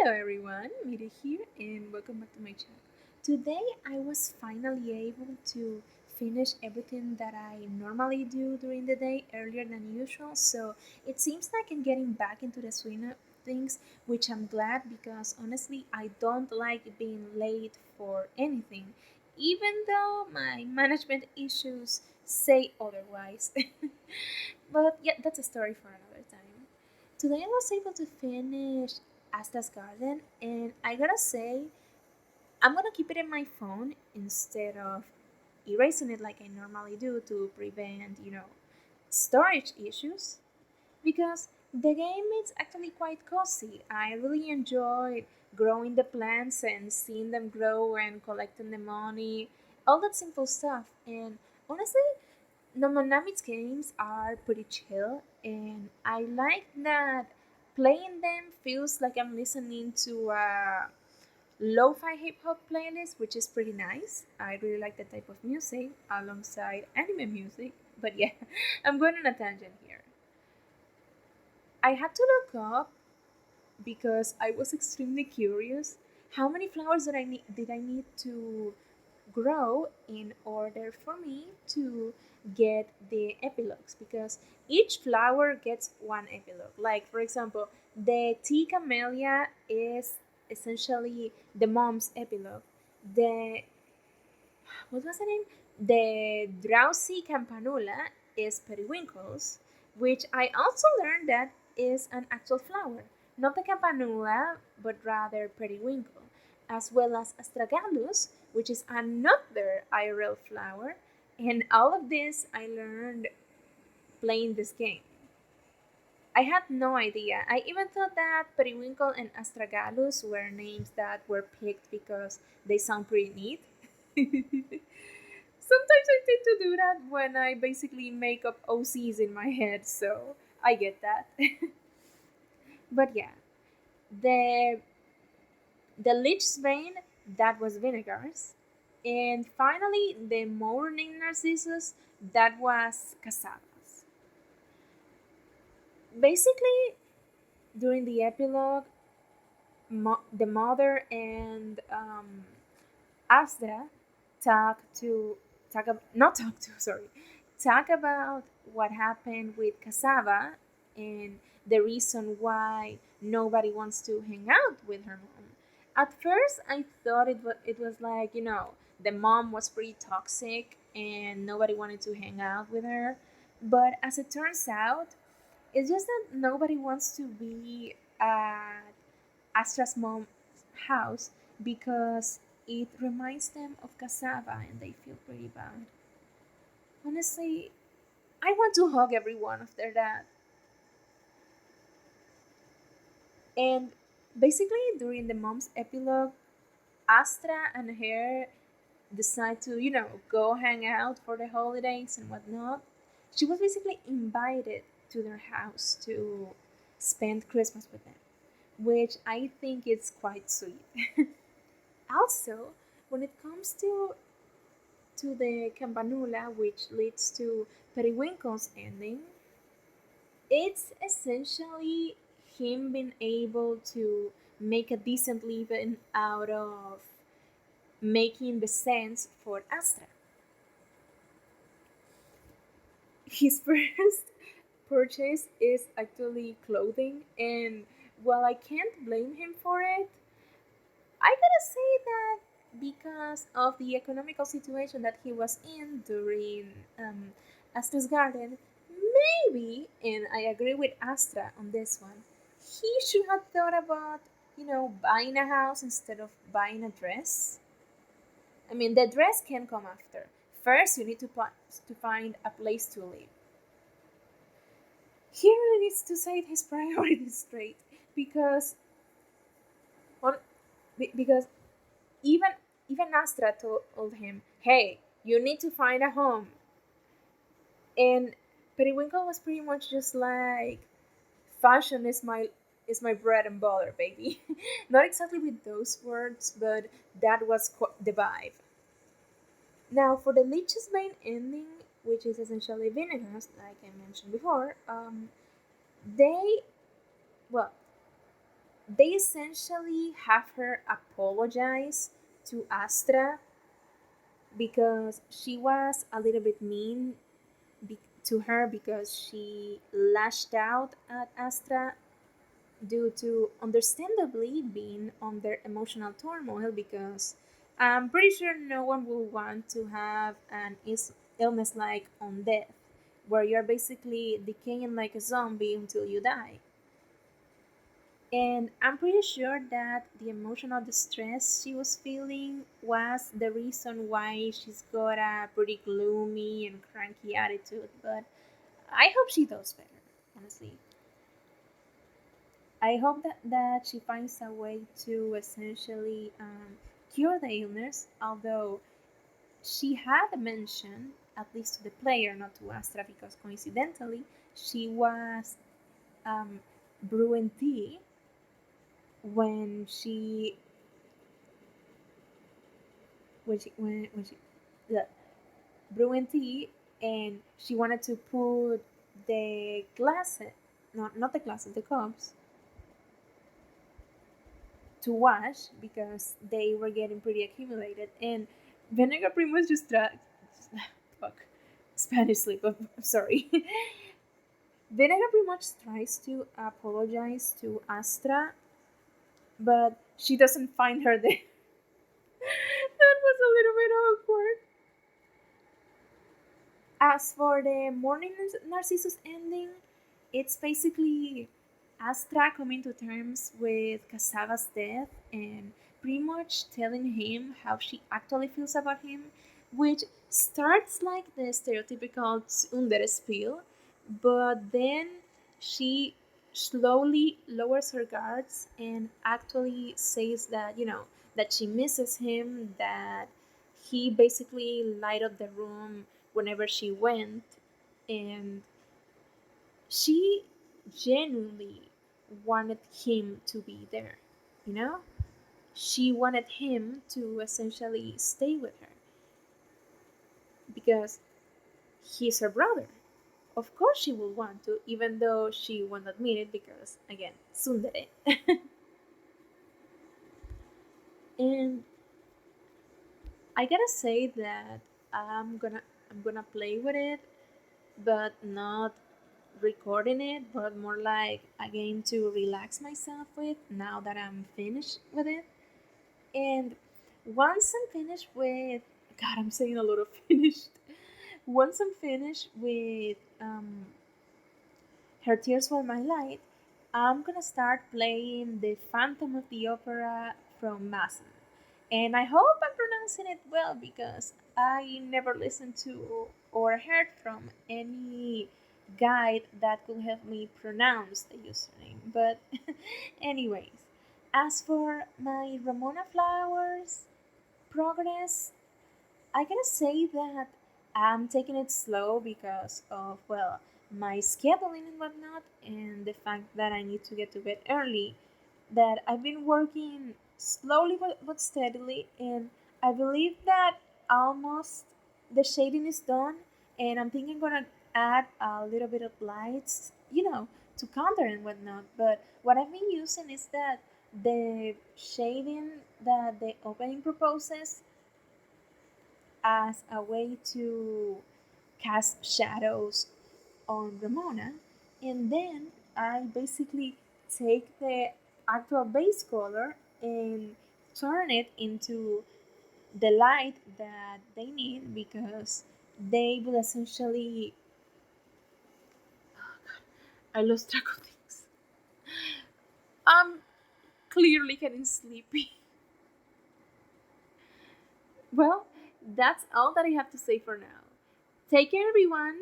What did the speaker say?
Hello everyone, Miri here and welcome back to my channel. Today I was finally able to finish everything that I normally do during the day earlier than usual, so it seems like I'm getting back into the swing of things, which I'm glad because honestly I don't like being late for anything, even though my management issues say otherwise. But yeah, that's a story for another time. Today I was able to finish Asta's Garden, and I gotta say, I'm gonna keep it in my phone instead of erasing it like I normally do to prevent, storage issues. Because the game is actually quite cozy. I really enjoyed growing the plants and seeing them grow and collecting the money, all that simple stuff. And honestly, no, Monami's games are pretty chill, and I like that playing them feels like I'm listening to a lo-fi hip-hop playlist, which is pretty nice. I really like that type of music alongside anime music. But yeah, I'm going on a tangent here. I had to look up because I was extremely curious how many flowers did I need to grow in order for me to get the epilogues, because each flower gets one epilogue. Like for example, the tea camellia is essentially the mom's epilogue. The what was the name? The drowsy campanula is periwinkles, which I also learned that is an actual flower, not the campanula, but rather periwinkle, as well as astragalus, which is another IRL flower. And all of this I learned playing this game. I had no idea. I even thought that periwinkle and astragalus were names that were picked because they sound pretty neat. Sometimes I tend to do that when I basically make up OCs in my head, so I get that. But yeah, the the Lich's vein, that was vinegars, and finally the morning narcissus, that was cassavas. Basically, during the epilogue, the mother and Astra talk to not talk to sorry talk about what happened with cassava and the reason why nobody wants to hang out with her mom. At first I thought it was like, the mom was pretty toxic and nobody wanted to hang out with her, but as it turns out, it's just that nobody wants to be at Astra's mom's house because it reminds them of cassava and they feel pretty bad. Honestly, I want to hug everyone after that. And basically, during the mom's epilogue, Astra and her decide to, go hang out for the holidays and whatnot. She was basically invited to their house to spend Christmas with them, which I think is quite sweet. Also, when it comes to the campanula, which leads to Periwinkle's ending, it's essentially him being able to make a decent living out of making the sense for Astra. His first purchase is actually clothing, and while I can't blame him for it, I gotta say that because of the economical situation that he was in during Astra's Garden, maybe, and I agree with Astra on this one, he should have thought about, buying a house instead of buying a dress. I mean, the dress can come after. First, you need to find a place to live. He really needs to set his priorities straight because on because even even Astra told him, "Hey, you need to find a home." And Periwinkle was pretty much just like, "Fashion is my bread and butter, baby." Not exactly with those words, but that was the vibe. Now, for the Leech's main ending, which is essentially vinegars, like I mentioned before, they well, they essentially have her apologize to Astra because she was a little bit mean to her because she lashed out at Astra due to understandably being under emotional turmoil because I'm pretty sure no one will want to have an illness like on death where you're basically decaying like a zombie until you die. And I'm pretty sure that the emotional distress she was feeling was the reason why she's got a pretty gloomy and cranky attitude. But I hope she does better, honestly. I hope that she finds a way to essentially cure the illness, although she had mentioned, at least to the player, not to Astra, because coincidentally, she was um, brewing tea when she when she yeah, brewing tea, and she wanted to put the glasses, not the glasses, the cups to wash because they were getting pretty accumulated, and vinegar pretty much just fuck Spanish sleep. I'm sorry. Vinegar pretty much tries to apologize to Astra, but she doesn't find her there. That was a little bit awkward. As for the Morning Narcissus ending, it's basically Astra coming to terms with Casava's death and pretty much telling him how she actually feels about him, which starts like the stereotypical tsundere spiel, but then she slowly lowers her guards and actually says that, that she misses him, that he basically light up the room whenever she went, and she genuinely wanted him to be there, you know? She wanted him to essentially stay with her because he's her brother. Of course she will want to, even though she won't admit it because, again, tsundere. And I gotta say that I'm gonna play with it, but not recording it, but more like a game to relax myself with now that I'm finished with it. And once I'm finished with, God, I'm saying a lot of finished. Once I'm finished with Her Tears Were My Light, I'm gonna start playing the Phantom of the Opera from Massen. And I hope I'm pronouncing it well because I never listened to or heard from any guide that could help me pronounce the username. But, anyways, as for my Ramona Flowers progress, I gotta say that I'm taking it slow because of, well, my scheduling and whatnot, and the fact that I need to get to bed early. That I've been working slowly but steadily, and I believe that almost the shading is done, and I'm thinking I'm gonna add a little bit of lights, to counter and whatnot. But what I've been using is that the shading that the opening proposes as a way to cast shadows on Ramona, and then I basically take the actual base color and turn it into the light that they need because they will essentially. I lost track of things. I'm clearly getting sleepy. Well, that's all that I have to say for now. Take care, everyone.